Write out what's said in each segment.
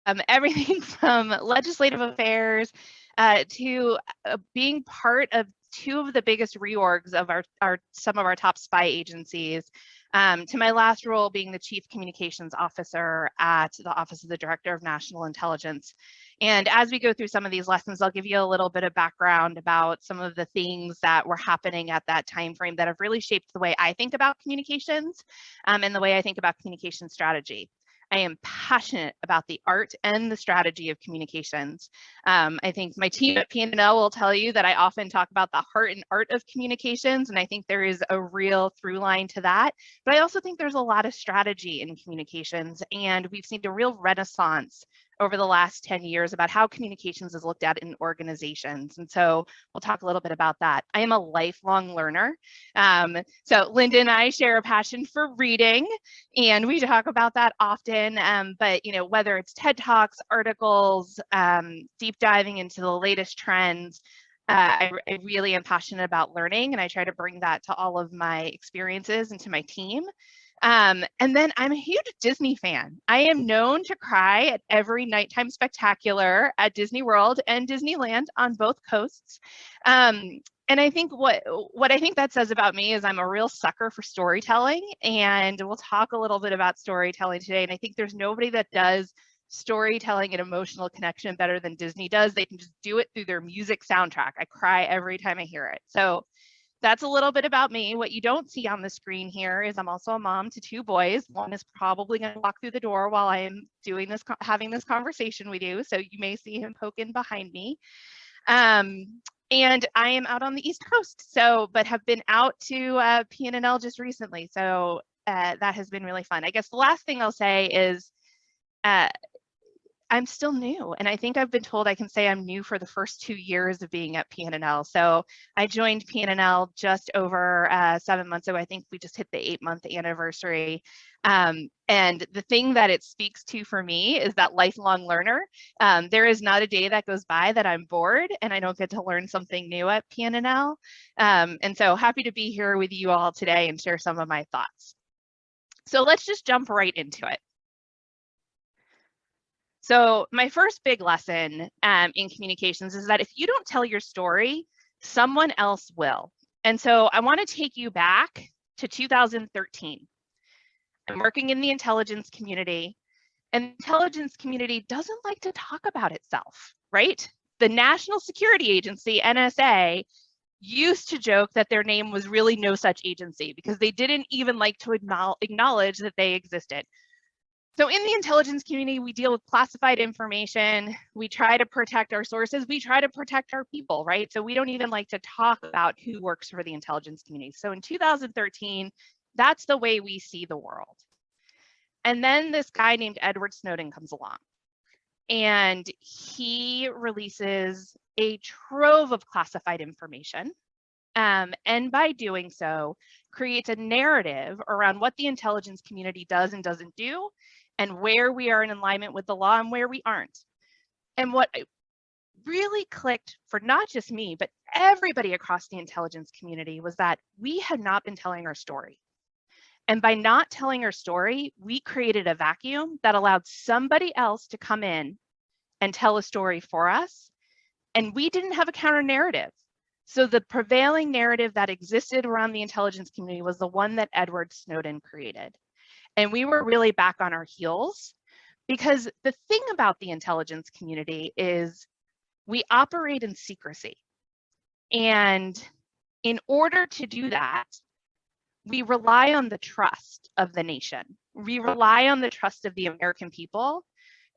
everything from legislative affairs to being part of two of the biggest reorgs of some of our top spy agencies, to my last role being the Chief Communications Officer at the Office of the Director of National Intelligence. And as we go through some of these lessons, I'll give you a little bit of background about some of the things that were happening at that time frame that have really shaped the way I think about communications and the way I think about communication strategy. I am passionate about the art and the strategy of communications. I think my team at P&L will tell you that I often talk about the heart and art of communications, and I think there is a real through line to that. But I also think there's a lot of strategy in communications, and we've seen a real renaissance over the last 10 years about how communications is looked at in organizations. And so we'll talk a little bit about that. I am a lifelong learner. So Linda and I share a passion for reading, and we talk about that often. But you know, whether it's TED Talks, articles, deep diving into the latest trends, I really am passionate about learning, and I try to bring that to all of my experiences and to my team. And then I'm a huge Disney fan. I am known to cry at every nighttime spectacular at Disney World and Disneyland on both coasts. And I think what I think that says about me is I'm a real sucker for storytelling, and we'll talk a little bit about storytelling today. And I think there's nobody that does storytelling and emotional connection better than Disney does. They can just do it through their music soundtrack. I cry every time I hear it. So that's a little bit about me. What you don't see on the screen here is I'm also a mom to two boys. One is probably going to walk through the door while I am doing this, having this conversation with you. So you may see him poking behind me. And I am out on the East Coast, but have been out to P&L just recently. So that has been really fun. I guess the last thing I'll say is I'm still new, and I think I've been told I can say I'm new for the first 2 years of being at P&L. So I joined P&L just over 7 months ago. I think we just hit the 8-month anniversary. And the thing that it speaks to for me is that lifelong learner. There is not a day that goes by that I'm bored and I don't get to learn something new at P&L. And so happy to be here with you all today and share some of my thoughts. So let's just jump right into it. So my first big lesson in communications is that if you don't tell your story, someone else will. And so I want to take you back to 2013. I'm working in the intelligence community, and the intelligence community doesn't like to talk about itself, right? The National Security Agency, NSA, used to joke that their name was really no such agency because they didn't even like to acknowledge that they existed. So in the intelligence community, we deal with classified information. We try to protect our sources. We try to protect our people, right? So we don't even like to talk about who works for the intelligence community. So in 2013, that's the way we see the world. And then this guy named Edward Snowden comes along, and he releases a trove of classified information. And by doing so, creates a narrative around what the intelligence community does and doesn't do, and where we are in alignment with the law and where we aren't. And what really clicked for not just me, but everybody across the intelligence community was that we had not been telling our story. And by not telling our story, we created a vacuum that allowed somebody else to come in and tell a story for us. And we didn't have a counter narrative. So the prevailing narrative that existed around the intelligence community was the one that Edward Snowden created. And we were really back on our heels because the thing about the intelligence community is we operate in secrecy. And in order to do that, we rely on the trust of the nation. We rely on the trust of the American people.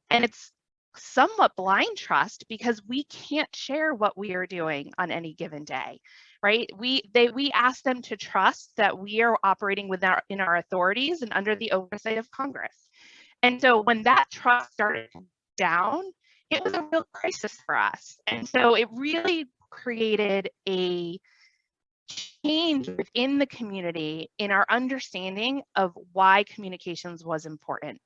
And it's somewhat blind trust because we can't share what we are doing on any given day, right? We ask them to trust that we are operating in our authorities and under the oversight of Congress. And so when that trust started down, it was a real crisis for us. And so it really created a change within the community in our understanding of why communications was important.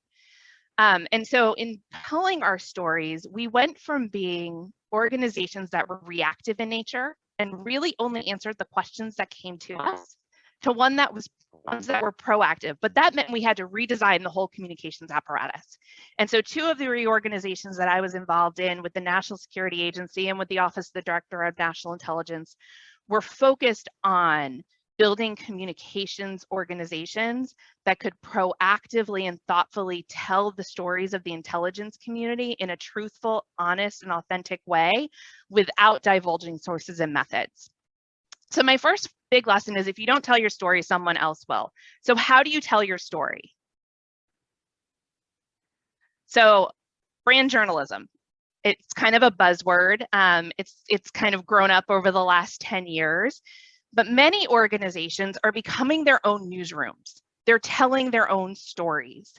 And so in telling our stories, we went from being organizations that were reactive in nature and really only answered the questions that came to us to one that was ones that were proactive, but that meant we had to redesign the whole communications apparatus. And so 2 of the reorganizations that I was involved in with the National Security Agency and with the Office of the Director of National Intelligence were focused on building communications organizations that could proactively and thoughtfully tell the stories of the intelligence community in a truthful, honest, and authentic way without divulging sources and methods. So my first big lesson is if you don't tell your story, someone else will. So how do you tell your story? So brand journalism, it's kind of a buzzword. It's kind of grown up over the last 10 years, but many organizations are becoming their own newsrooms. They're telling their own stories.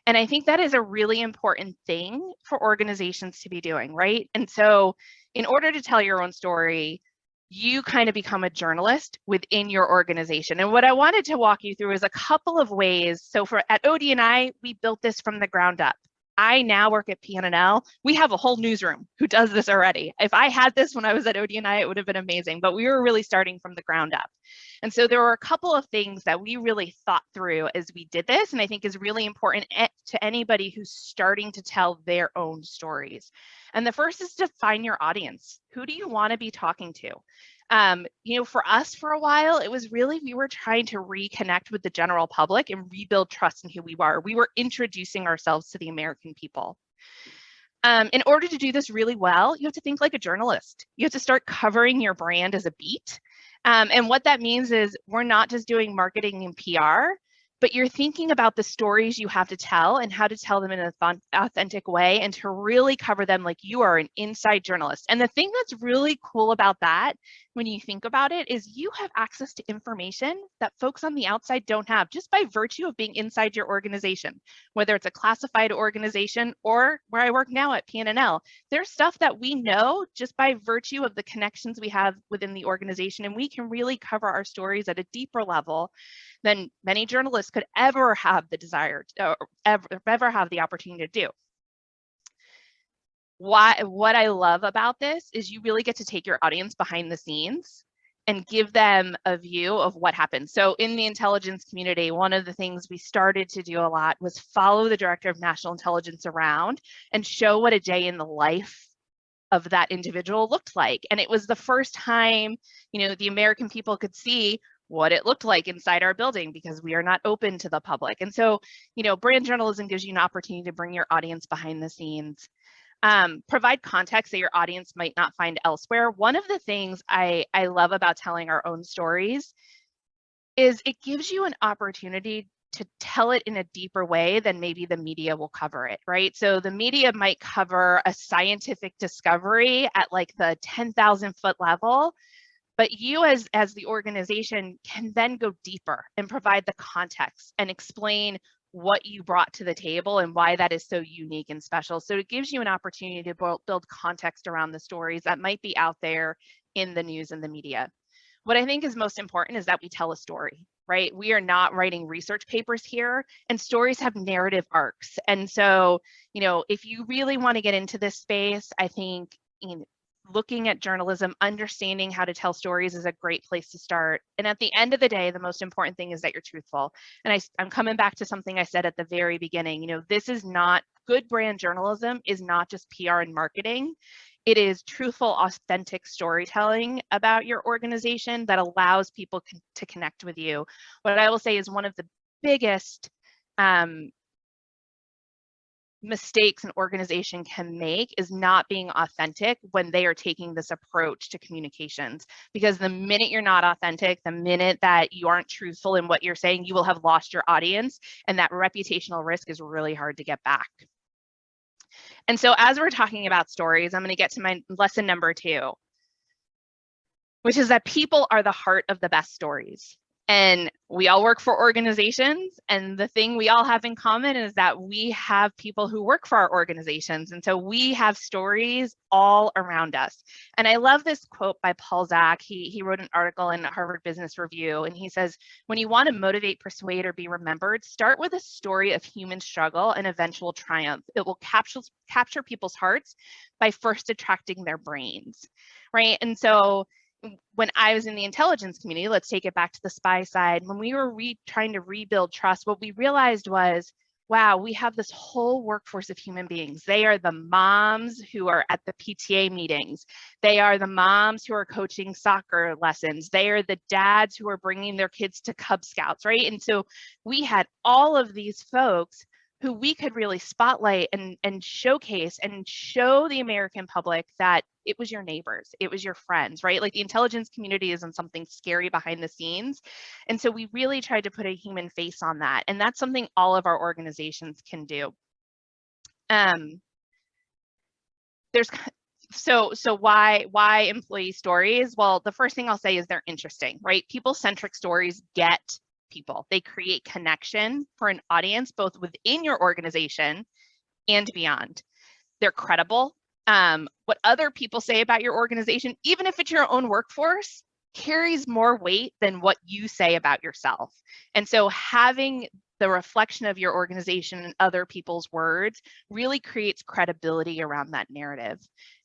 And I think that is a really important thing for organizations to be doing, right? And so in order to tell your own story, you kind of become a journalist within your organization. And what I wanted to walk you through is a couple of ways. So at OD&I, we built this from the ground up. I now work at PNNL. We have a whole newsroom who does this already. If I had this when I was at OD&I, it would have been amazing, but we were really starting from the ground up. And so there were a couple of things that we really thought through as we did this, and I think is really important to anybody who's starting to tell their own stories. And the first is to find your audience. Who do you want to be talking to? For us for a while, it was really, we were trying to reconnect with the general public and rebuild trust in who we were. We were introducing ourselves to the American people. In order to do this really well, you have to think like a journalist. You have to start covering your brand as a beat. And what that means is we're not just doing marketing and PR, but you're thinking about the stories you have to tell and how to tell them in an authentic way and to really cover them like you are an inside journalist. And the thing that's really cool about that, when you think about it, is you have access to information that folks on the outside don't have just by virtue of being inside your organization, whether it's a classified organization or where I work now at PNNL. There's stuff that we know just by virtue of the connections we have within the organization, and we can really cover our stories at a deeper level than many journalists could ever have the desire to, or ever have the opportunity to do. What I love about this is you really get to take your audience behind the scenes and give them a view of what happened. So in the intelligence community, one of the things we started to do a lot was follow the Director of National Intelligence around and show what a day in the life of that individual looked like. And it was the first time, the American people could see what it looked like inside our building because we are not open to the public. And so, brand journalism gives you an opportunity to bring your audience behind the scenes. Provide context that your audience might not find elsewhere. One of the things I love about telling our own stories is it gives you an opportunity to tell it in a deeper way than maybe the media will cover it, right? So the media might cover a scientific discovery at like the 10,000 foot level, but you as the organization can then go deeper and provide the context and explain what you brought to the table and why that is so unique and special. So it gives you an opportunity to build context around the stories that might be out there in the news and the media. What I think is most important is that we tell a story, right? We are not writing research papers here, and stories have narrative arcs. And so, if you really want to get into this space, I think, looking at journalism, understanding how to tell stories is a great place to start. And at the end of the day, the most important thing is that you're truthful. And I'm coming back to something I said at the very beginning. This is not good brand journalism is not just PR and marketing. It is truthful, authentic storytelling about your organization that allows people to connect with you. What I will say is one of the biggest mistakes an organization can make is not being authentic when they are taking this approach to communications. Because the minute you're not authentic, the minute that you aren't truthful in what you're saying, you will have lost your audience, and that reputational risk is really hard to get back. And so as we're talking about stories, I'm going to get to my lesson number 2, which is that people are the heart of the best stories. And we all work for organizations, and the thing we all have in common is that we have people who work for our organizations. And so we have stories all around us. And I love this quote by Paul Zak. He wrote an article in Harvard Business Review, and he says, when you want to motivate, persuade, or be remembered, start with a story of human struggle and eventual triumph. It will capture people's hearts by first attracting their brains, right? And so when I was in the intelligence community, let's take it back to the spy side, when we were trying to rebuild trust, what we realized was, wow, we have this whole workforce of human beings. They are the moms who are at the PTA meetings. They are the moms who are coaching soccer lessons. They are the dads who are bringing their kids to Cub Scouts, right? And so we had all of these folks who we could really spotlight and showcase and show the American public that it was your neighbors, it was your friends, right? Like the intelligence community isn't something scary behind the scenes. And so we really tried to put a human face on that. And that's something all of our organizations can do. So why employee stories? Well, the first thing I'll say is they're interesting, right? People-centric stories get people. They create connection for an audience, both within your organization and beyond. They're credible. What other people say about your organization, even if it's your own workforce, carries more weight than what you say about yourself. And so having the reflection of your organization and other people's words really creates credibility around that narrative.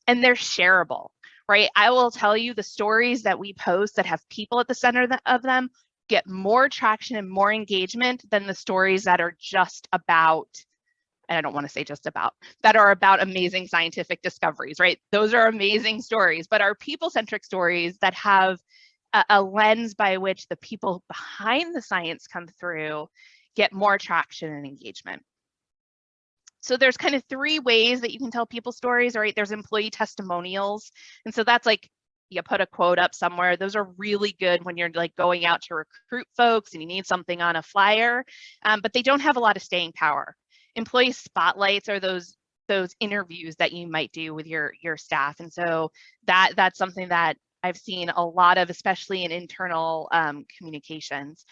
And they're shareable, right? I will tell you, the stories that we post that have people at the center of them get more traction and more engagement than the stories that are just about, and I don't want to say just about, that are about amazing scientific discoveries, right? Those are amazing stories, but our people-centric stories that have a lens by which the people behind the science come through get more traction and engagement. So there's kind of three ways that you can tell people stories, right? There's employee testimonials. And so that's like, you put a quote up somewhere. Those are really good when you're like going out to recruit folks and you need something on a flyer, but they don't have a lot of staying power. Employee spotlights are those interviews that you might do with your staff. And so that's something that I've seen a lot of, especially in internal communications.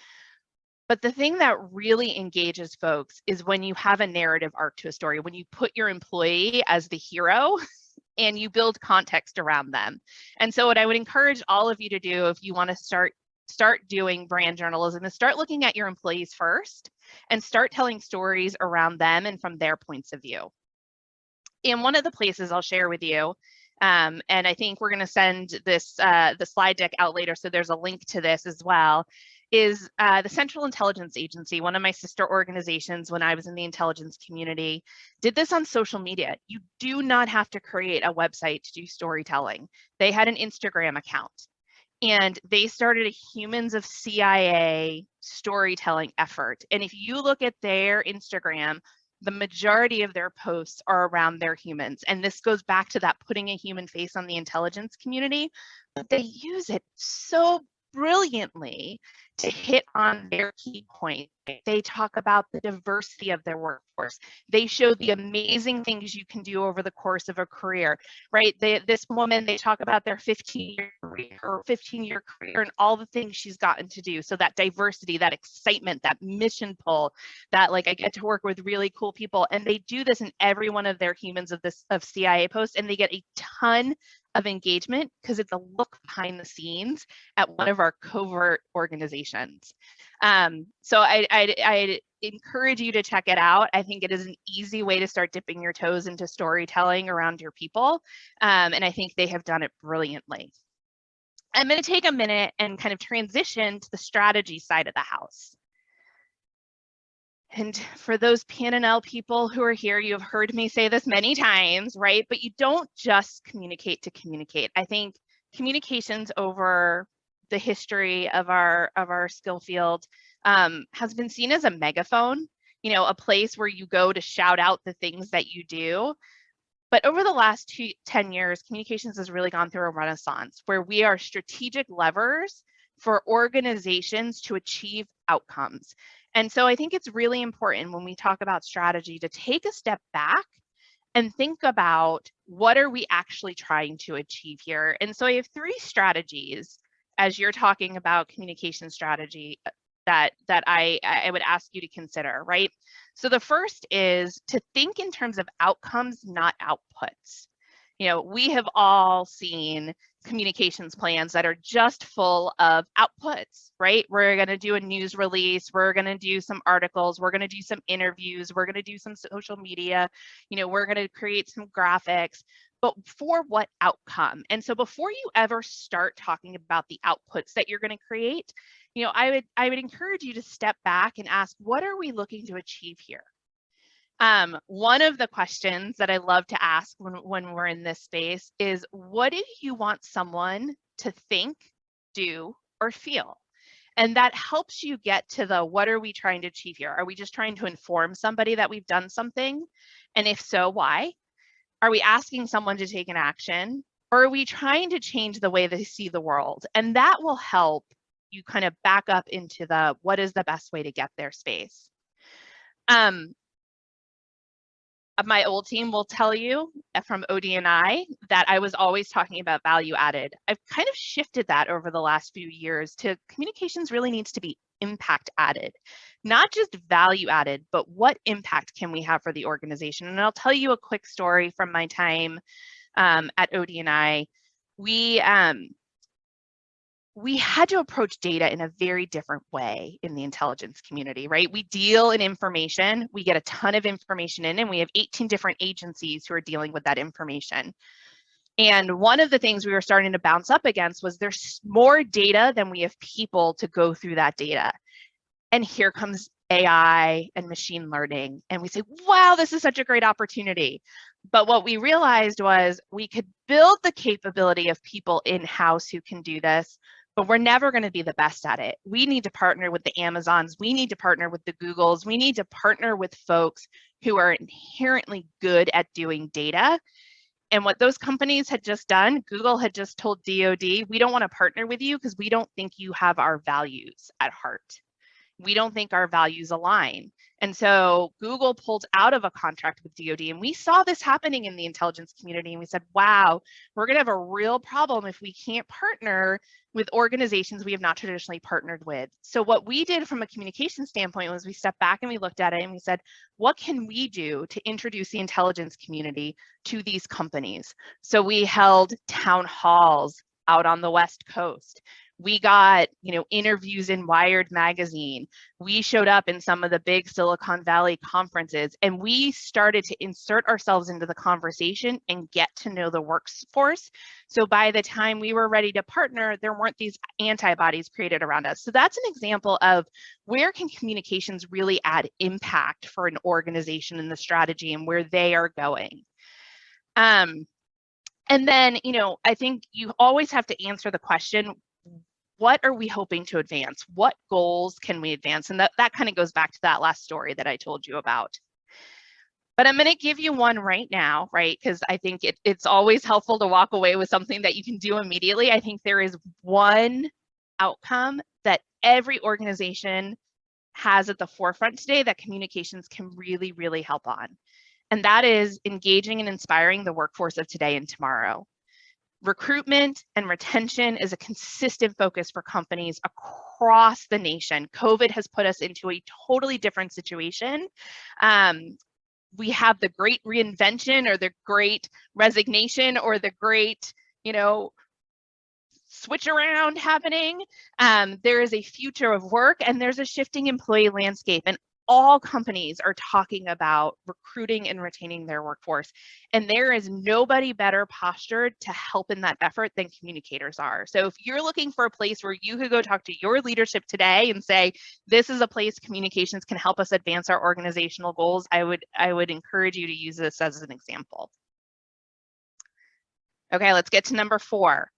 But the thing that really engages folks is when you have a narrative arc to a story, when you put your employee as the hero and you build context around them. And so what I would encourage all of you to do if you want to start doing brand journalism is start looking at your employees first and start telling stories around them and from their points of view. And one of the places I'll share with you, and I think we're going to send this the slide deck out later, so there's a link to this as well, is the Central Intelligence Agency, one of my sister organizations when I was in the intelligence community, did this on social media. You do not have to create a website to do storytelling. They had an Instagram account and they started a Humans of CIA storytelling effort. And if you look at their Instagram, the majority of their posts are around their humans. And this goes back to that putting a human face on the intelligence community, but they use it so brilliantly to hit on their key point. They talk about the diversity of their workforce. They show the amazing things you can do over the course of a career, right? This woman, they talk about their 15-year career and all the things she's gotten to do. So that diversity, that excitement, that mission pull, that like I get to work with really cool people. And they do this in every one of their Humans of CIA posts, and they get a ton of engagement because it's a look behind the scenes at one of our covert organizations. So I'd encourage you to check it out. I think it is an easy way to start dipping your toes into storytelling around your people. And I think they have done it brilliantly. I'm going to take a minute and kind of transition to the strategy side of the house. And for those P&L people who are here, you have heard me say this many times, right? But you don't just communicate to communicate. I think communications over the history of our skill field has been seen as a megaphone, you know, a place where you go to shout out the things that you do. But over the last 10 years, communications has really gone through a renaissance where we are strategic levers for organizations to achieve outcomes. And so I think it's really important when we talk about strategy to take a step back and think about what are we actually trying to achieve here. And so I have three strategies as you're talking about communication strategy that I would ask you to consider, right? So the first is to think in terms of outcomes, not outputs. You know, we have all seen communications plans that are just full of outputs, right? We're going to do a news release, we're going to do some articles, we're going to do some interviews, we're going to do some social media, you know, we're going to create some graphics. but for what outcome? And so before you ever start talking about the outputs that you're going to create, I would encourage you to step back and ask, what are we looking to achieve here? One of the questions that I love to ask when we're in this space is, what do you want someone to think, do, or feel? And that helps you get to the, what are we trying to achieve here? Are we just trying to inform somebody that we've done something? And if so, why? Are we asking someone to take an action? Or are we trying to change the way they see the world? And that will help you kind of back up into the, what is the best way to get there space. My old team will tell you from OD&I that I was always talking about value added. I've kind of shifted that over the last few years to communications really needs to be impact added, not just value added, but what impact can we have for the organization? And I'll tell you a quick story from my time at OD&I. We had to approach data in a very different way in the intelligence community, right? We deal in information, we get a ton of information in, and we have 18 different agencies who are dealing with that information. And one of the things we were starting to bounce up against was there's more data than we have people to go through that data. And here comes AI and machine learning. And we say, wow, this is such a great opportunity. But what we realized was we could build the capability of people in-house who can do this, but we're never going to be the best at it. We need to partner with the Amazons. We need to partner with the Googles. We need to partner with folks who are inherently good at doing data. And what those companies had just done, Google had just told DoD, we don't want to partner with you because we don't think you have our values at heart. We don't think our values align. And so Google pulled out of a contract with DoD, and we saw this happening in the intelligence community. And we said, wow, we're going to have a real problem if we can't partner with organizations we have not traditionally partnered with. So what we did from a communication standpoint was we stepped back and we looked at it and we said, what can we do to introduce the intelligence community to these companies? So we held town halls out on the West Coast. We got, interviews in Wired magazine. We showed up in some of the big Silicon Valley conferences, and we started to insert ourselves into the conversation and get to know the workforce. So by the time we were ready to partner, there weren't these antibodies created around us. So that's an example of where can communications really add impact for an organization and the strategy and where they are going. And then, I think you always have to answer the question, what are we hoping to advance? What goals can we advance? And that kind of goes back to that last story that I told you about. But I'm going to give you one right now, right? Because I think it's always helpful to walk away with something that you can do immediately. I think there is one outcome that every organization has at the forefront today that communications can really, really help on. And that is engaging and inspiring the workforce of today and tomorrow. Recruitment and retention is a consistent focus for companies across the nation. COVID has put us into a totally different situation. We have the great reinvention or the great resignation or the great, switch around happening. There is a future of work and there's a shifting employee landscape, and all companies are talking about recruiting and retaining their workforce. And there is nobody better postured to help in that effort than communicators are. So if you're looking for a place where you could go talk to your leadership today and say, this is a place communications can help us advance our organizational goals, I would encourage you to use this as an example. Okay, let's get to number 4.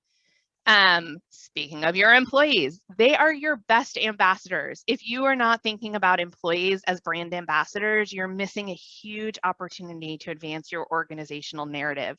Speaking of your employees, they are your best ambassadors. If you are not thinking about employees as brand ambassadors, you're missing a huge opportunity to advance your organizational narrative.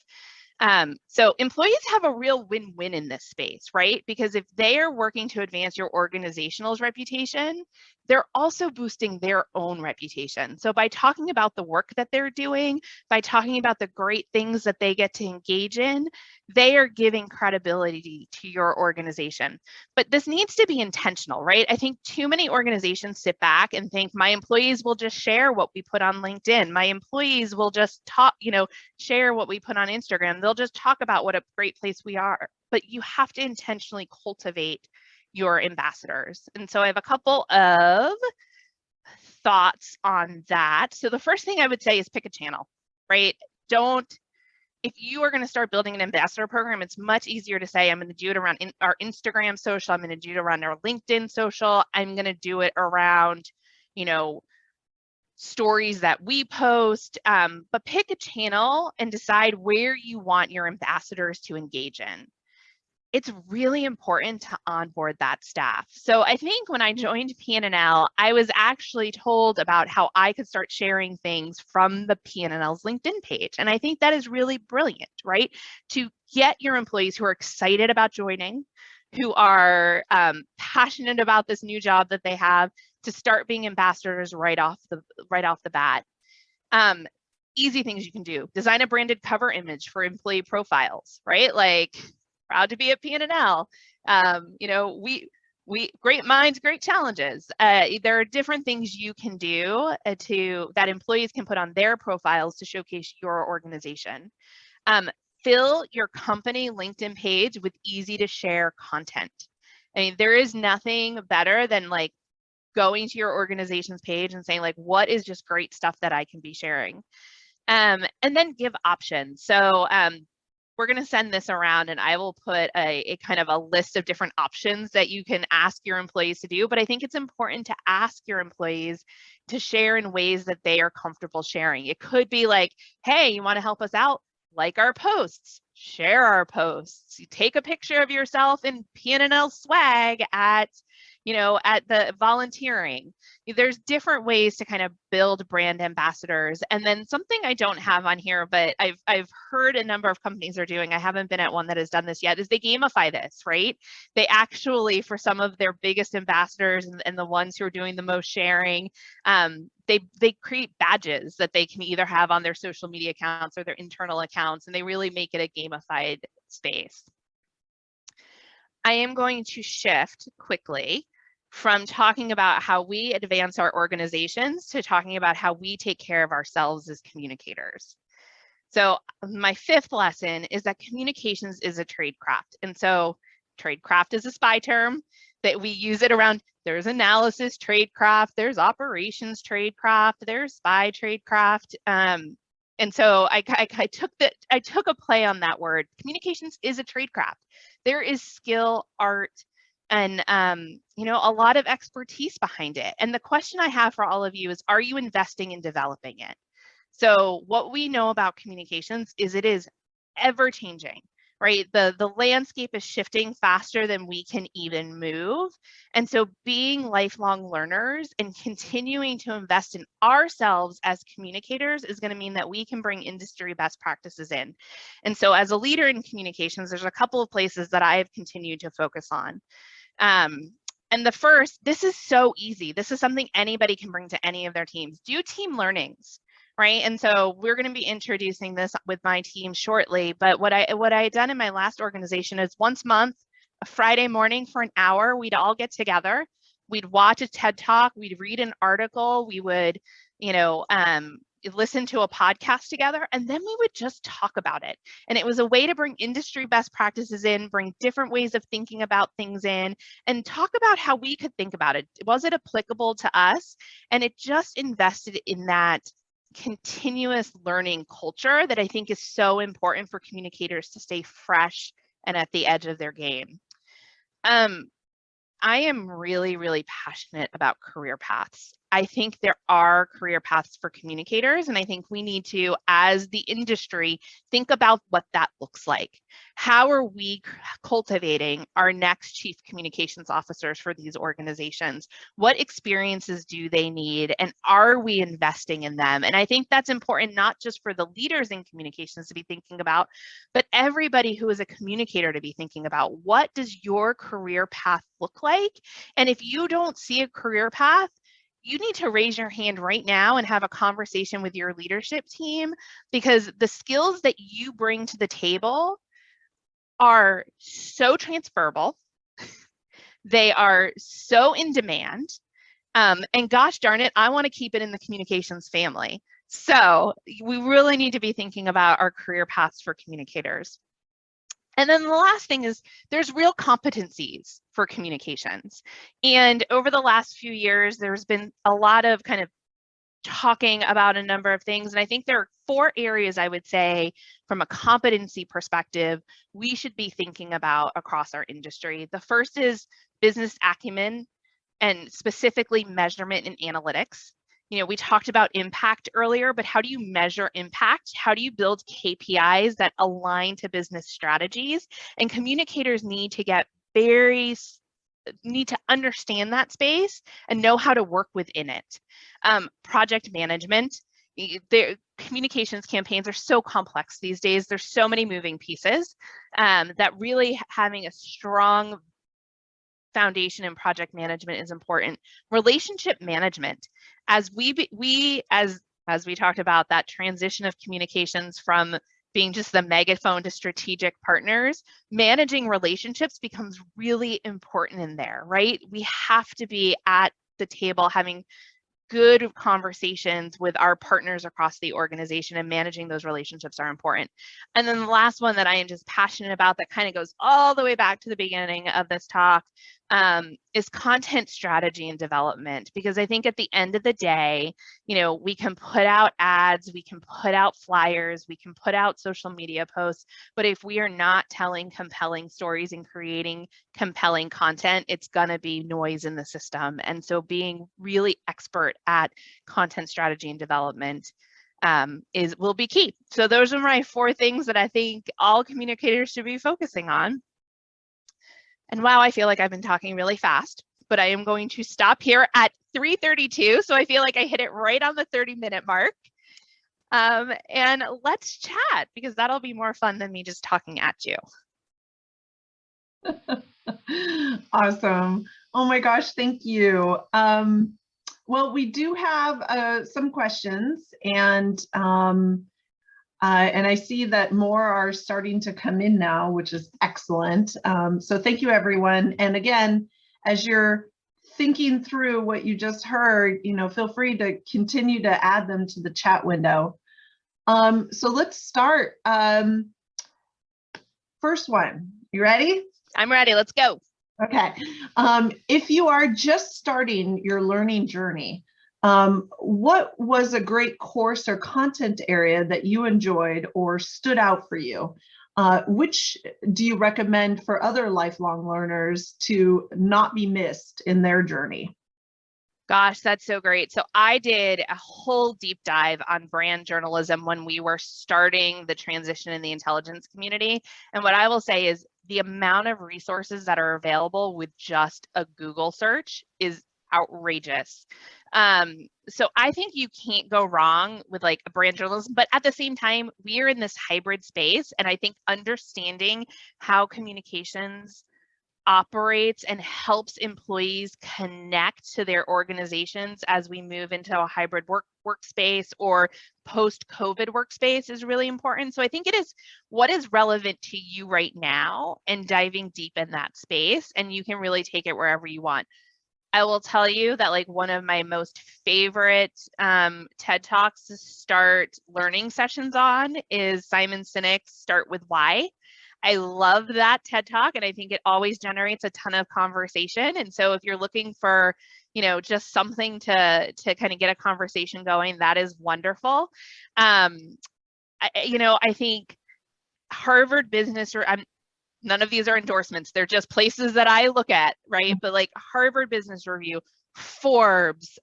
So employees have a real win-win in this space, right? Because if they are working to advance your organizational's reputation, they're also boosting their own reputation. So by talking about the work that they're doing, by talking about the great things that they get to engage in, they are giving credibility to your organization. But this needs to be intentional, right? I think too many organizations sit back and think my employees will just share what we put on LinkedIn. My employees will just talk, share what we put on Instagram. They'll just talk about what a great place we are. But you have to intentionally cultivate your ambassadors. And so I have a couple of thoughts on that. So the first thing I would say is pick a channel, right? Don't if you are going to start building an ambassador program, it's much easier to say, I'm going to do it around our Instagram social, I'm going to do it around our LinkedIn social, I'm going to do it around, you know, stories that we post, but pick a channel and decide where you want your ambassadors to engage in. It's really important to onboard that staff. So I think when I joined PNNL, I was actually told about how I could start sharing things from the PNNL's LinkedIn page. And I think that is really brilliant, right? To get your employees who are excited about joining, who are passionate about this new job that they have, to start being ambassadors right off the bat. Easy things you can do: design a branded cover image for employee profiles, right? Like, proud to be at PNNL. You know, we great minds, great challenges. There are different things you can do that employees can put on their profiles to showcase your organization. Fill your company LinkedIn page with easy to share content. I mean, there is nothing better than like going to your organization's page and saying like, what is just great stuff that I can be sharing? And then give options. So we're going to send this around and I will put a kind of a list of different options that you can ask your employees to do. But I think it's important to ask your employees to share in ways that they are comfortable sharing. It could be like, hey, you want to help us out? Like our posts, share our posts. You take a picture of yourself in PNNL swag at the volunteering. There's different ways to kind of build brand ambassadors. And then something I don't have on here, but I've heard a number of companies are doing, I haven't been at one that has done this yet, is they gamify this, right? They actually, for some of their biggest ambassadors and the ones who are doing the most sharing, they create badges that they can either have on their social media accounts or their internal accounts, and they really make it a gamified space. I am going to shift quickly from talking about how we advance our organizations to talking about how we take care of ourselves as communicators. So my fifth lesson is that communications is a tradecraft. And so tradecraft is a SPY term that we use it around. There's analysis tradecraft, there's operations tradecraft, there's SPY tradecraft. And so I took a play on that word. Communications is a tradecraft. There is skill, art, and a lot of expertise behind it. And the question I have for all of you is, are you investing in developing it? So what we know about communications is it is ever changing, right? The landscape is shifting faster than we can even move. And so being lifelong learners and continuing to invest in ourselves as communicators is going to mean that we can bring industry best practices in. And so as a leader in communications, there's a couple of places that I have continued to focus on. And the first, this is so easy. This is something anybody can bring to any of their teams. Do team learnings. Right. And so we're going to be introducing this with my team shortly. But what I had done in my last organization is once a month, a Friday morning for an hour, we'd all get together. We'd watch a TED Talk. We'd read an article. We would, listen to a podcast together, and then we would just talk about it. And it was a way to bring industry best practices in, bring different ways of thinking about things in, and talk about how we could think about it. Was it applicable to us? And it just invested in that continuous learning culture that I think is so important for communicators to stay fresh and at the edge of their game. I am really, really passionate about career paths. I think there are career paths for communicators, and I think we need to, as the industry, think about what that looks like. How are we cultivating our next chief communications officers for these organizations? What experiences do they need, and are we investing in them? And I think that's important not just for the leaders in communications to be thinking about, but everybody who is a communicator to be thinking about, what does your career path look like? And if you don't see a career path, you need to raise your hand right now and have a conversation with your leadership team, because the skills that you bring to the table are so transferable. They are so in demand. And gosh darn it, I want to keep it in the communications family. So we really need to be thinking about our career paths for communicators. And then the last thing is there's real competencies for communications. And over the last few years, there's been a lot of kind of talking about a number of things. And I think there are 4 areas I would say from a competency perspective, we should be thinking about across our industry. The first is business acumen and specifically measurement and analytics. You know, we talked about impact earlier, but how do you measure impact? How do you build KPIs that align to business strategies? And communicators need to understand that space and know how to work within it. Project management, their communications campaigns are so complex these days. There's so many moving pieces that really having a strong foundation in project management is important. Relationship management, as we talked about that transition of communications from being just the megaphone to strategic partners, managing relationships becomes really important in there, right? We have to be at the table having good conversations with our partners across the organization, and managing those relationships are important. And then the last one that I am just passionate about that kind of goes all the way back to the beginning of this talk is content strategy and development, because I think at the end of the day, you know, we can put out ads, we can put out flyers, we can put out social media posts, but if we are not telling compelling stories and creating compelling content, it's going to be noise in the system. And so being really expert at content strategy and development will be key. So those are my 4 things that I think all communicators should be focusing on. And wow, I feel like I've been talking really fast, but I am going to stop here at 3:32. So I feel like I hit it right on the 30-minute mark. And let's chat, because that'll be more fun than me just talking at you. Awesome. Oh my gosh, thank you. Well, we do have some questions, and I see that more are starting to come in now, which is excellent. So thank you, everyone. And again, as you're thinking through what you just heard, you know, feel free to continue to add them to the chat window. So let's start. First one, you ready? I'm ready, let's go. Okay. If you are just starting your learning journey, what was a great course or content area that you enjoyed or stood out for you? Which do you recommend for other lifelong learners to not be missed in their journey? Gosh, that's so great. So I did a whole deep dive on brand journalism when we were starting the transition in the intelligence community. And what I will say is the amount of resources that are available with just a Google search is outrageous. So I think you can't go wrong with like a brand journalism, but at the same time, we are in this hybrid space. And I think understanding how communications operates and helps employees connect to their organizations as we move into a hybrid workspace or post-COVID workspace is really important. So I think it is what is relevant to you right now and diving deep in that space, and you can really take it wherever you want. I will tell you that like one of my most favorite TED Talks to start learning sessions on is Simon Sinek's Start With Why. I love that TED Talk, and I think it always generates a ton of conversation. And so if you're looking for, you know, just something to kind of get a conversation going, that is wonderful. I think Harvard Business, none of these are endorsements. They're just places that I look at, right? But like Harvard Business Review, Forbes,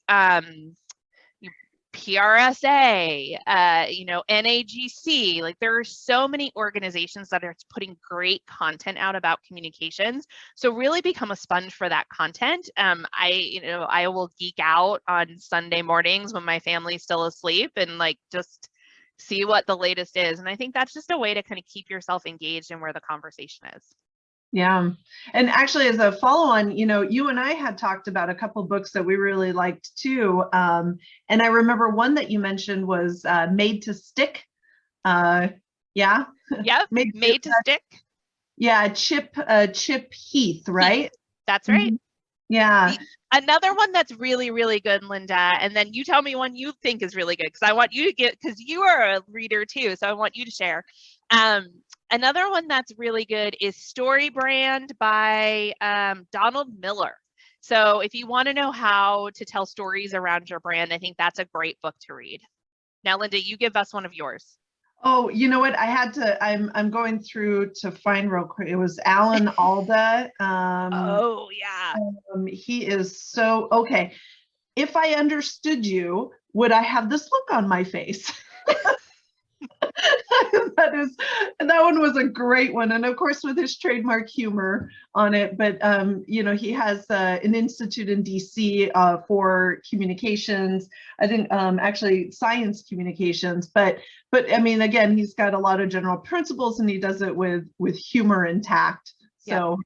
PRSA, NAGC, like there are so many organizations that are putting great content out about communications. So really become a sponge for that content. I will geek out on Sunday mornings when my family's still asleep and like just see what the latest is. And I think that's just a way to kind of keep yourself engaged in where the conversation is. Yeah. And actually, as a follow-on, you know, you and I had talked about a couple of books that we really liked too. And I remember one that you mentioned was Made to Stick. Yeah. Yep. Made to Stick. Yeah. Chip Heath, right? That's right. Yeah. Another one that's really, really good, Linda, and then you tell me one you think is really good, because I want you to get, because you are a reader too, so I want you to share. Another one that's really good is Story Brand by Donald Miller. So if you want to know how to tell stories around your brand, I think that's a great book to read. Now, Linda, you give us one of yours. Oh, you know what? I had to, I'm going through to find real quick. It was Alan Alda. Oh, yeah. He is so, okay. If I understood you, would I have this look on my face? That one was a great one, and of course with his trademark humor on it. But you know, he has an institute in DC for communications. I think actually science communications, but I mean, again, he's got a lot of general principles, and he does it with humor and tact. So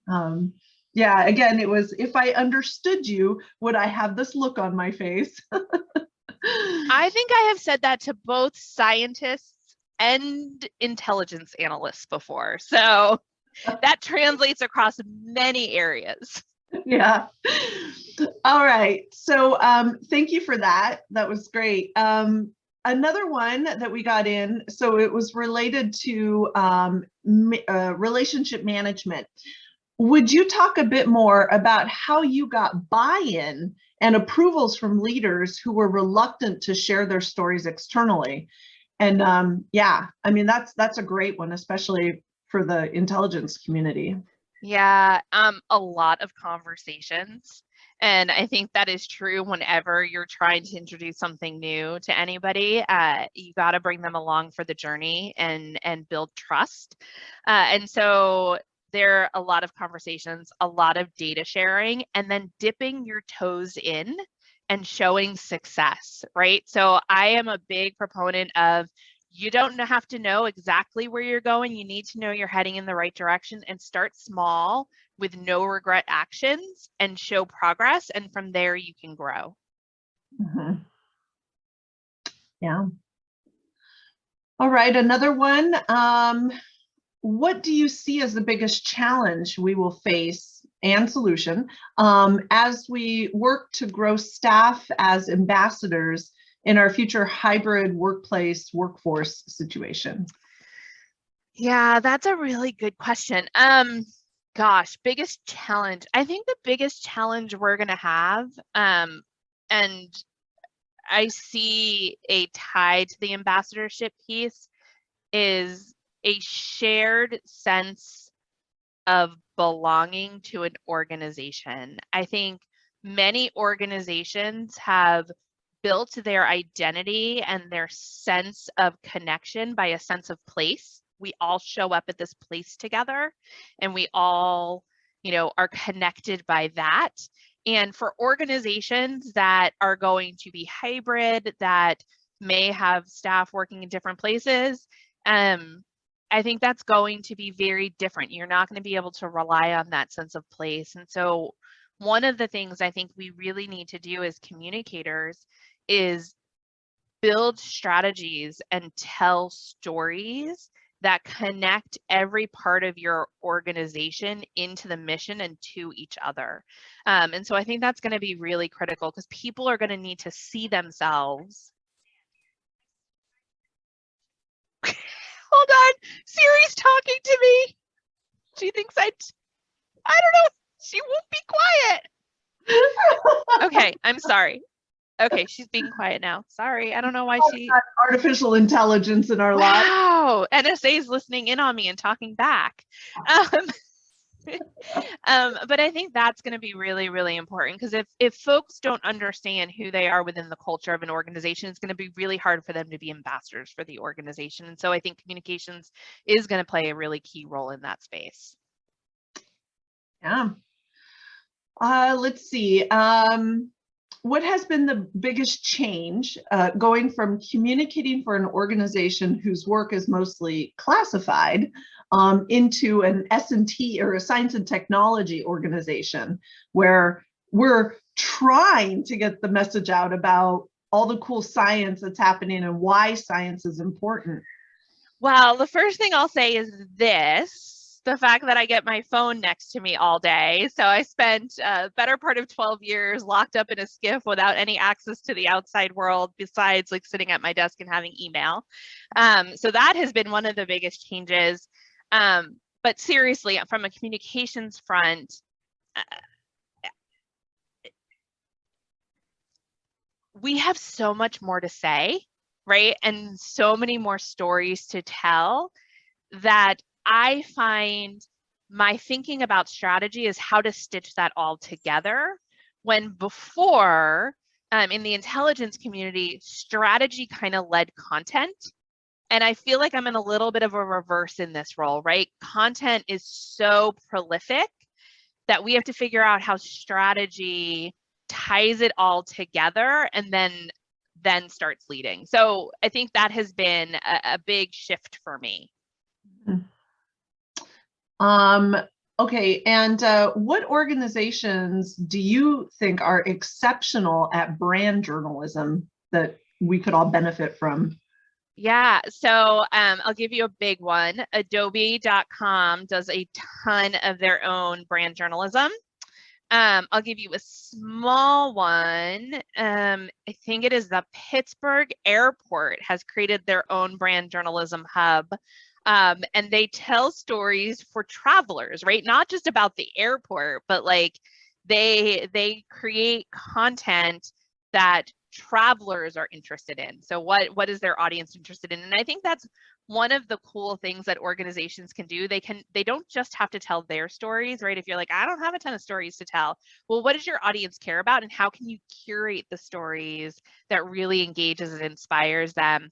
yeah, again, it was, if I understood you, would I have this look on my face? I think I have said that to both scientists and intelligence analysts before. So that translates across many areas. Yeah. All right. So thank you for that. That was great. Another one that we got in, so it was related to relationship management. Would you talk a bit more about how you got buy-in and approvals from leaders who were reluctant to share their stories externally? And yeah, I mean, that's a great one, especially for the intelligence community. Yeah, a lot of conversations. And I think that is true whenever you're trying to introduce something new to anybody. You got to bring them along for the journey and build trust. And so there are a lot of conversations, a lot of data sharing, and then dipping your toes in and showing success, right? So I am a big proponent of, you don't have to know exactly where you're going. You need to know you're heading in the right direction, and start small with no regret actions and show progress. And from there, you can grow. Mm-hmm. Yeah. All right. Another one. What do you see as the biggest challenge we will face and solution as we work to grow staff as ambassadors in our future hybrid workforce situation? Yeah, that's a really good question. Gosh, biggest challenge. I think the biggest challenge we're going to have, and I see a tie to the ambassadorship piece, is a shared sense of belonging to an organization. I think many organizations have built their identity and their sense of connection by a sense of place. We all show up at this place together, and we all, are connected by that. And for organizations that are going to be hybrid, that may have staff working in different places, I think that's going to be very different. You're not going to be able to rely on that sense of place. And so one of the things I think we really need to do as communicators is build strategies and tell stories that connect every part of your organization into the mission and to each other. And so I think that's going to be really critical, because people are going to need to see themselves. Hold on, Siri's talking to me. She thinks I don't know. She won't be quiet. Okay, I'm sorry. Okay, she's being quiet now. Sorry, I don't know why she. Artificial intelligence in our lives. Wow, NSA is listening in on me and talking back. But I think that's going to be really, really important, because if folks don't understand who they are within the culture of an organization, it's going to be really hard for them to be ambassadors for the organization. And so I think communications is going to play a really key role in that space. Yeah. Let's see. What has been the biggest change going from communicating for an organization whose work is mostly classified into an S&T, or a science and technology organization, where we're trying to get the message out about all the cool science that's happening and why science is important? Well, the first thing I'll say is the fact that I get my phone next to me all day. So I spent a better part of 12 years locked up in a skiff without any access to the outside world, besides like sitting at my desk and having email. So that has been one of the biggest changes. But seriously, from a communications front, we have so much more to say, right? And so many more stories to tell that I find my thinking about strategy is how to stitch that all together. When before, in the intelligence community, strategy kind of led content. And I feel like I'm in a little bit of a reverse in this role, right? Content is so prolific that we have to figure out how strategy ties it all together and then starts leading. So I think that has been a big shift for me. Okay, and what organizations do you think are exceptional at brand journalism that we could all benefit from? Yeah, so I'll give you a big one. Adobe.com does a ton of their own brand journalism. I'll give you a small one. I think it is the Pittsburgh Airport has created their own brand journalism hub. And they tell stories for travelers, right? Not just about the airport, but like they create content that travelers are interested in. So what is their audience interested in? And I think that's one of the cool things that organizations can do. They don't just have to tell their stories, right? If you're like, I don't have a ton of stories to tell. Well, what does your audience care about, and how can you curate the stories that really engages and inspires them?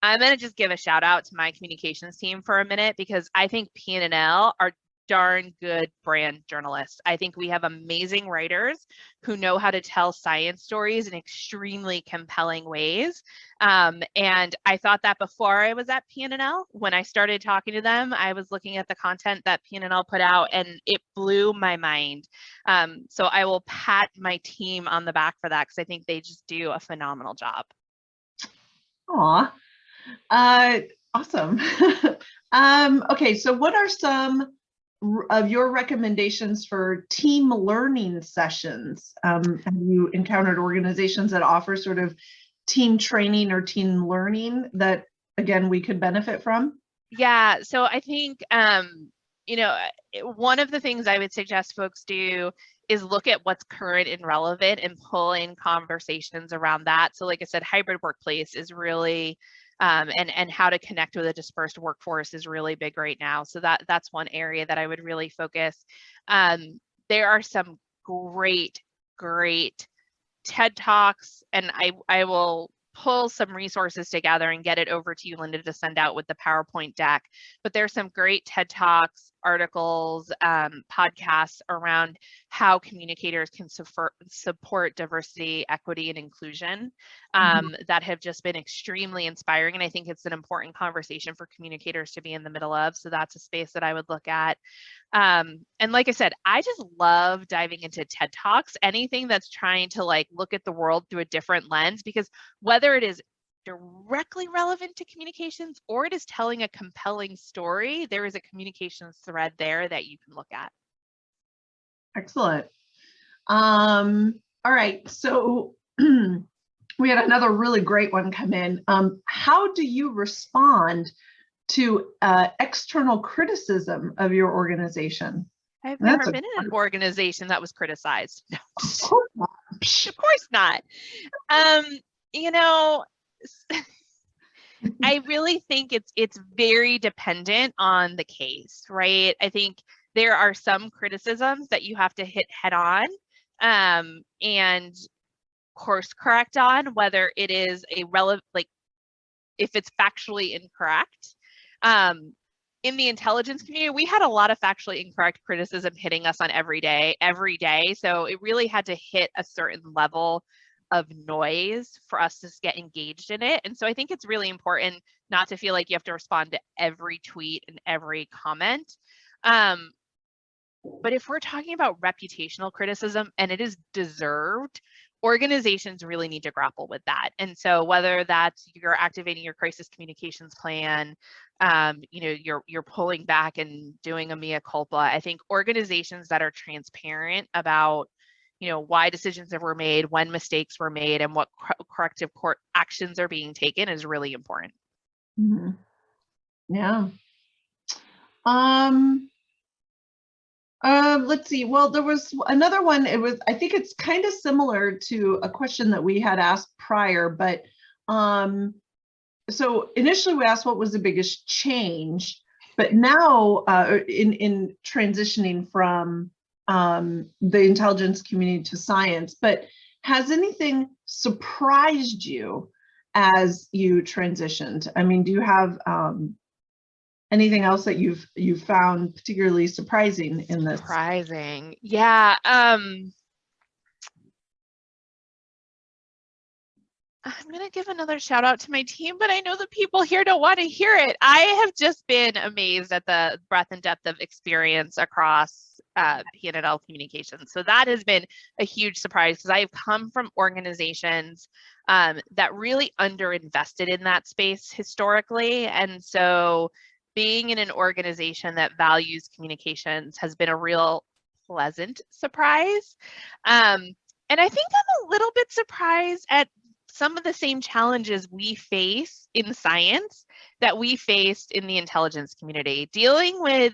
I'm going to just give a shout out to my communications team for a minute, because I think P&L are darn good brand journalists. I think we have amazing writers who know how to tell science stories in extremely compelling ways. And I thought that before I was at P&L. When I started talking to them, I was looking at the content that P&L put out, and it blew my mind. So I will pat my team on the back for that, because I think they just do a phenomenal job. Aw. Awesome. Okay, so what are some of your recommendations for team learning sessions? Have you encountered organizations that offer sort of team training or team learning that, again, we could benefit from? Yeah, so I think, one of the things I would suggest folks do is look at what's current and relevant and pull in conversations around that. So like I said, hybrid workplace is really, and how to connect with a dispersed workforce is really big right now. So that's one area that I would really focus. There are some great TED Talks, and I will pull some resources together and get it over to you, Linda, to send out with the PowerPoint deck. But there's some great TED Talks, articles, podcasts around how communicators can support diversity, equity, and inclusion that have just been extremely inspiring. And I think it's an important conversation for communicators to be in the middle of. So that's a space that I would look at. And like I said, I just love diving into TED Talks, anything that's trying to like look at the world through a different lens, because whether it is directly relevant to communications or it is telling a compelling story, there is a communications thread there that you can look at. Excellent. All right, so we had another really great one come in. How do you respond to external criticism of your organization? I've never been in an organization that was criticized. No. Of course not. I really think it's very dependent on the case, right? I think there are some criticisms that you have to hit head on and course correct on, whether it is a relevant, like if it's factually incorrect. In the intelligence community, we had a lot of factually incorrect criticism hitting us on every day. So it really had to hit a certain level of noise for us to get engaged in it. And so I think it's really important not to feel like you have to respond to every tweet and every comment. But if we're talking about reputational criticism and it is deserved, organizations really need to grapple with that. And so whether that's you're activating your crisis communications plan, you're pulling back and doing a mea culpa, I think organizations that are transparent about why decisions were made, when mistakes were made, and what corrective court actions are being taken is really important. Mm-hmm. Yeah. Let's see. Well, there was another one. I think it's kind of similar to a question that we had asked prior, but so initially we asked what was the biggest change, but now in transitioning from the intelligence community to science, but has anything surprised you as you transitioned? I mean, do you have anything else that you've found particularly surprising in this? Surprising. Yeah. I'm going to give another shout out to my team, but I know the people here don't want to hear it. I have just been amazed at the breadth and depth of experience across P&L communications. So that has been a huge surprise because I've come from organizations that really underinvested in that space historically. And so being in an organization that values communications has been a real pleasant surprise. And I think I'm a little bit surprised at some of the same challenges we face in science that we faced in the intelligence community, dealing with,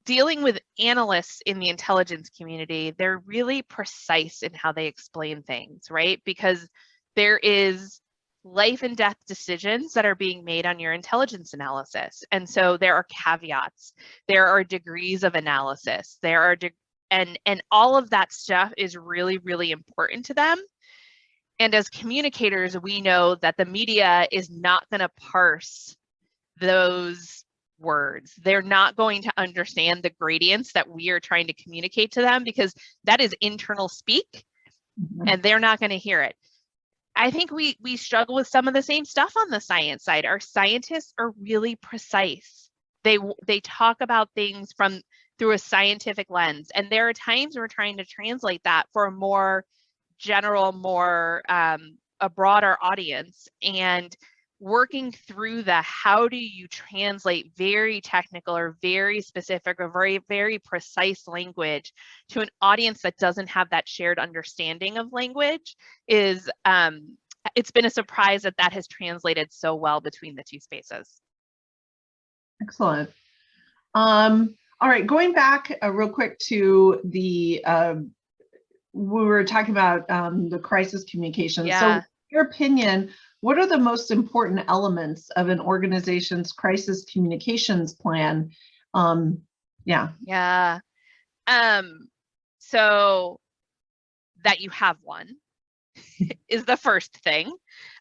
dealing with analysts in the intelligence community. They're really precise in how they explain things, right? Because there is life and death decisions that are being made on your intelligence analysis. And so there are caveats, there are degrees of analysis, there are and all of that stuff is really, really important to them. And as communicators, we know that the media is not going to parse those words. They're not going to understand the gradients that we are trying to communicate to them because that is internal speak and they're not going to hear it. I think we struggle with some of the same stuff on the science side. Our scientists are really precise. They talk about things through a scientific lens. And there are times we're trying to translate that for a more general, more a broader audience. And working through how do you translate very technical or very specific or very, very precise language to an audience that doesn't have that shared understanding of language is, it's been a surprise that has translated so well between the two spaces. Excellent. All right, going back real quick to the, we were talking about the crisis communication. Yeah. So in your opinion, what are the most important elements of an organization's crisis communications plan? Yeah. So that you have one is the first thing.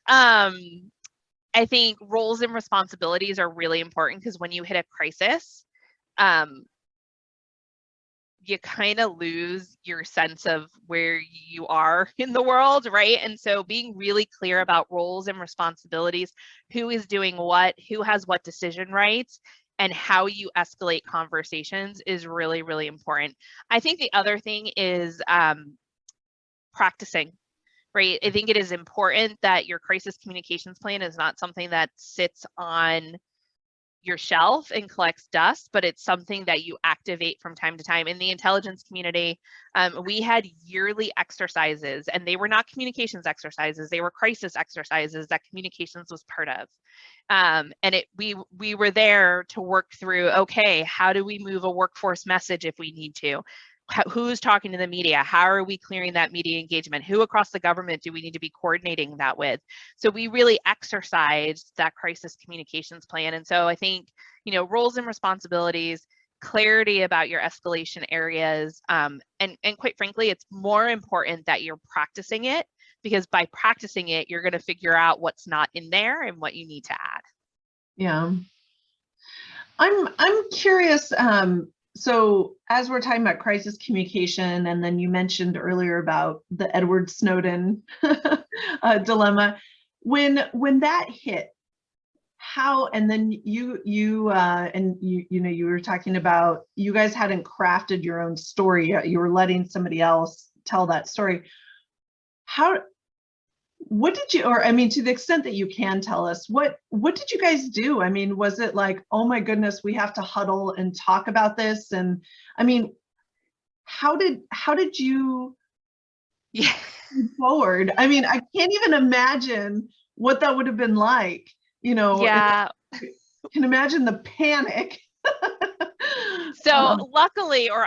I think roles and responsibilities are really important because when you hit a crisis, you kind of lose your sense of where you are in the world, right? And so being really clear about roles and responsibilities, who is doing what, who has what decision rights, and how you escalate conversations is really, really important. I think the other thing is practicing, right? I think it is important that your crisis communications plan is not something that sits on your shelf and collects dust, but it's something that you activate from time to time. In the intelligence community, we had yearly exercises, and they were not communications exercises, they were crisis exercises that communications was part of. And we were there to work through, okay, how do we move a workforce message if we need to? Who's talking to the media? How are we clearing that media engagement? Who across the government do we need to be coordinating that with? So we really exercised that crisis communications plan. And so I think, roles and responsibilities, clarity about your escalation areas, and quite frankly, it's more important that you're practicing it, because by practicing it, you're going to figure out what's not in there and what you need to add. Yeah. I'm curious, so as we're talking about crisis communication, and then you mentioned earlier about the Edward Snowden dilemma, when that hit, how, and then you were talking about you guys hadn't crafted your own story yet, you were letting somebody else tell that story. What did you, or I mean, to the extent that you can tell us, what did you guys do? I mean, was it like, oh my goodness, we have to huddle and talk about this? And I mean, how did you move forward? I mean, I can't even imagine what that would have been like, Yeah. can imagine the panic. So luckily, or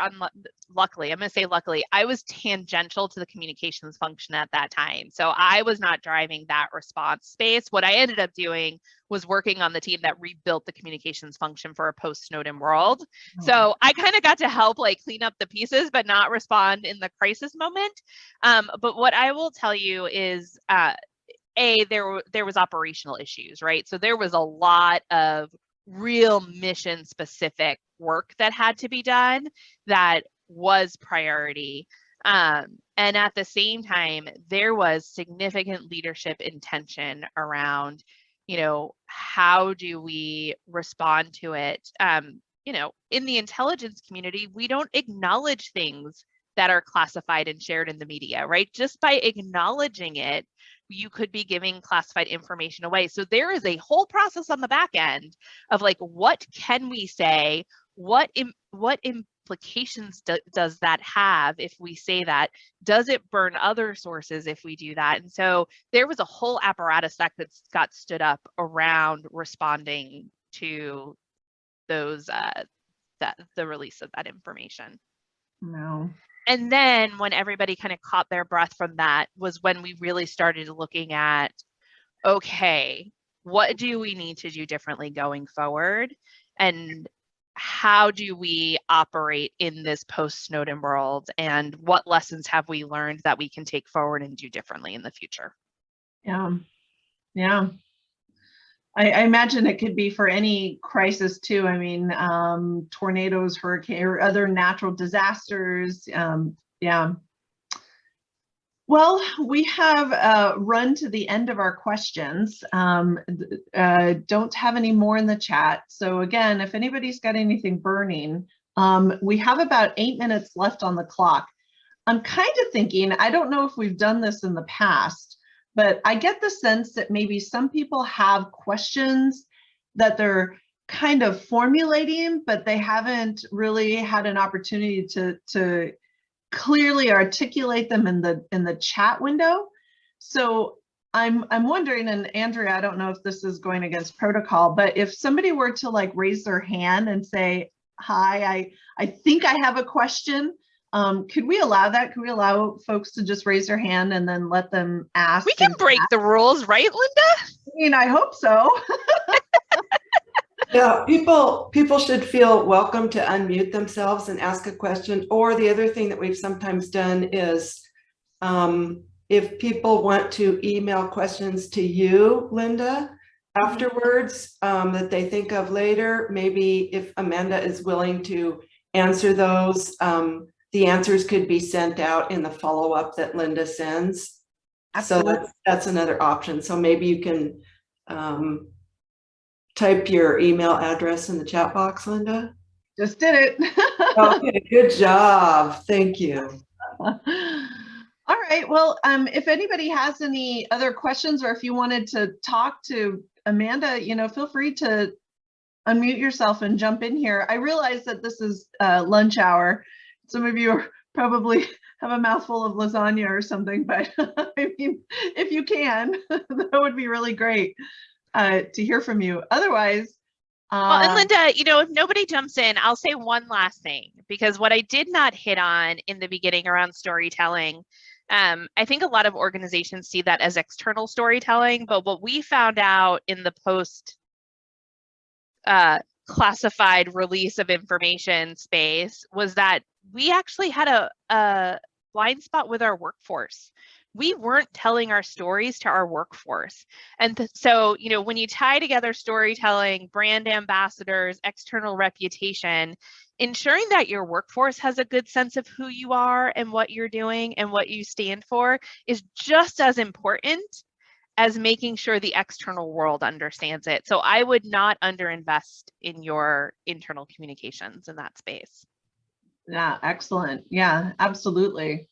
luckily, I'm going to say luckily, I was tangential to the communications function at that time. So I was not driving that response space. What I ended up doing was working on the team that rebuilt the communications function for a post-Snowden world. So I kind of got to help like clean up the pieces, but not respond in the crisis moment. But what I will tell you is, there was operational issues, right? So there was a lot of real mission specific work that had to be done that was priority. And at the same time, there was significant leadership intention around, how do we respond to it? In the intelligence community, we don't acknowledge things that are classified and shared in the media, right? Just by acknowledging it, you could be giving classified information away. So there is a whole process on the back end of like, what can we say? What implications does that have if we say that? Does it burn other sources if we do that? And so there was a whole apparatus that got stood up around responding to those, the release of that information. No. And then when everybody kind of caught their breath from that was when we really started looking at, okay, what do we need to do differently going forward? And how do we operate in this post-Snowden world? And what lessons have we learned that we can take forward and do differently in the future? Yeah. Yeah. I imagine it could be for any crisis too. I mean, tornadoes, hurricane, or other natural disasters. Yeah. Well, we have run to the end of our questions. Don't have any more in the chat. So again, if anybody's got anything burning, we have about 8 minutes left on the clock. I'm kind of thinking, I don't know if we've done this in the past, but I get the sense that maybe some people have questions that they're kind of formulating, but they haven't really had an opportunity to clearly articulate them in the chat window. So I'm wondering, and Andrea, I don't know if this is going against protocol, but if somebody were to like raise their hand and say, hi, I think I have a question. Could we allow that? Could we allow folks to just raise their hand and then let them ask? We can break the rules, right, Linda? I mean, I hope so. Yeah, people should feel welcome to unmute themselves and ask a question. Or the other thing that we've sometimes done is if people want to email questions to you, Linda, afterwards that they think of later, maybe if Amanda is willing to answer those, the answers could be sent out in the follow-up that Linda sends. Absolutely. So that's another option. So maybe you can type your email address in the chat box, Linda. Just did it. Okay, good job. Thank you. All right. Well, if anybody has any other questions, or if you wanted to talk to Amanda, feel free to unmute yourself and jump in here. I realize that this is lunch hour. Some of you are probably have a mouthful of lasagna or something, but I mean, if you can, that would be really great to hear from you. Otherwise, well, and Linda, if nobody jumps in, I'll say one last thing, because what I did not hit on in the beginning around storytelling, I think a lot of organizations see that as external storytelling, but what we found out in the post classified release of information space was that we actually had a blind spot with our workforce. We weren't telling our stories to our workforce. And so, when you tie together storytelling, brand ambassadors, external reputation, ensuring that your workforce has a good sense of who you are and what you're doing and what you stand for is just as important as making sure the external world understands it. So I would not underinvest in your internal communications in that space. Yeah, excellent. Yeah, absolutely.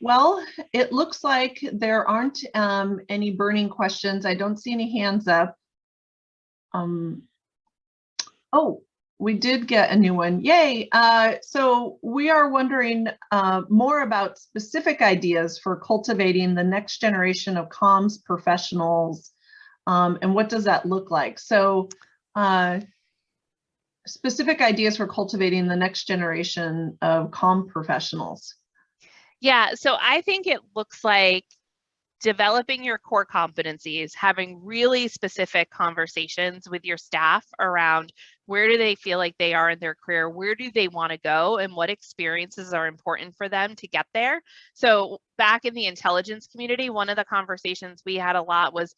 Well, it looks like there aren't any burning questions. I don't see any hands up. Oh, we did get a new one. Yay. So we are wondering more about specific ideas for cultivating the next generation of comms professionals And what does that look like? So specific ideas for cultivating the next generation of comm professionals. Yeah, so I think it looks like developing your core competencies, having really specific conversations with your staff around where do they feel like they are in their career, where do they want to go, and what experiences are important for them to get there. So back in the intelligence community, one of the conversations we had a lot was,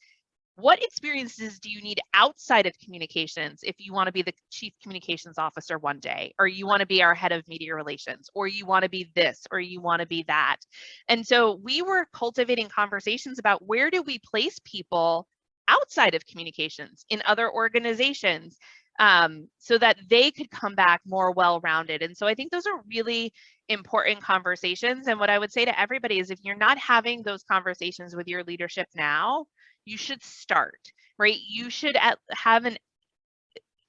what experiences do you need outside of communications if you want to be the chief communications officer one day, or you want to be our head of media relations, or you want to be this, or you want to be that? And so we were cultivating conversations about where do we place people outside of communications in other organizations, so that they could come back more well-rounded. And so I think those are really important conversations. And what I would say to everybody is, if you're not having those conversations with your leadership now, you should start, right? You should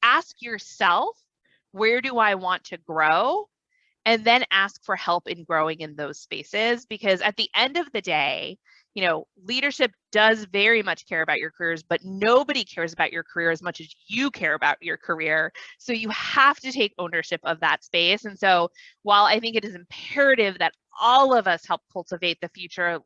ask yourself, where do I want to grow? And then ask for help in growing in those spaces, because at the end of the day, leadership does very much care about your careers, but nobody cares about your career as much as you care about your career. So you have to take ownership of that space. And so while I think it is imperative that all of us help cultivate the future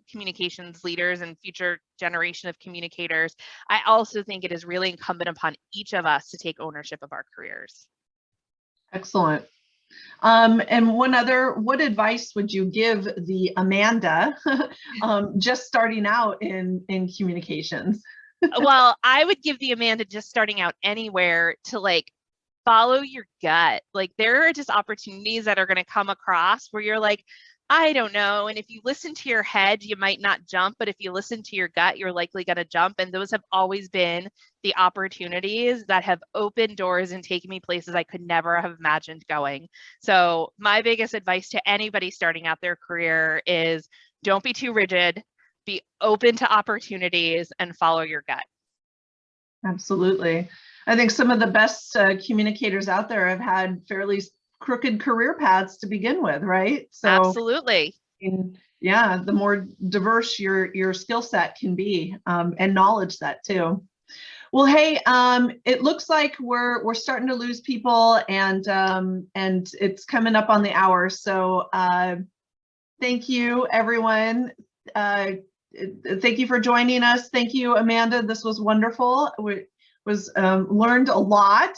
communications leaders and future generation of communicators, I also think it is really incumbent upon each of us to take ownership of our careers. Excellent. And what advice would you give the Amanda just starting out in communications? Well, I would give the Amanda just starting out anywhere to follow your gut. There are just opportunities that are going to come across where you're like, I don't know. And if you listen to your head, you might not jump, but if you listen to your gut, you're likely going to jump. And those have always been the opportunities that have opened doors and taken me places I could never have imagined going. So my biggest advice to anybody starting out their career is, don't be too rigid, be open to opportunities, and follow your gut. Absolutely. I think some of the best communicators out there have had fairly crooked career paths to begin with, right? So absolutely. Yeah, the more diverse your skill set can be, and knowledge set too. Well, hey, it looks like we're starting to lose people, and it's coming up on the hour. So thank you, everyone. Thank you for joining us. Thank you, Amanda. This was wonderful. We learned a lot.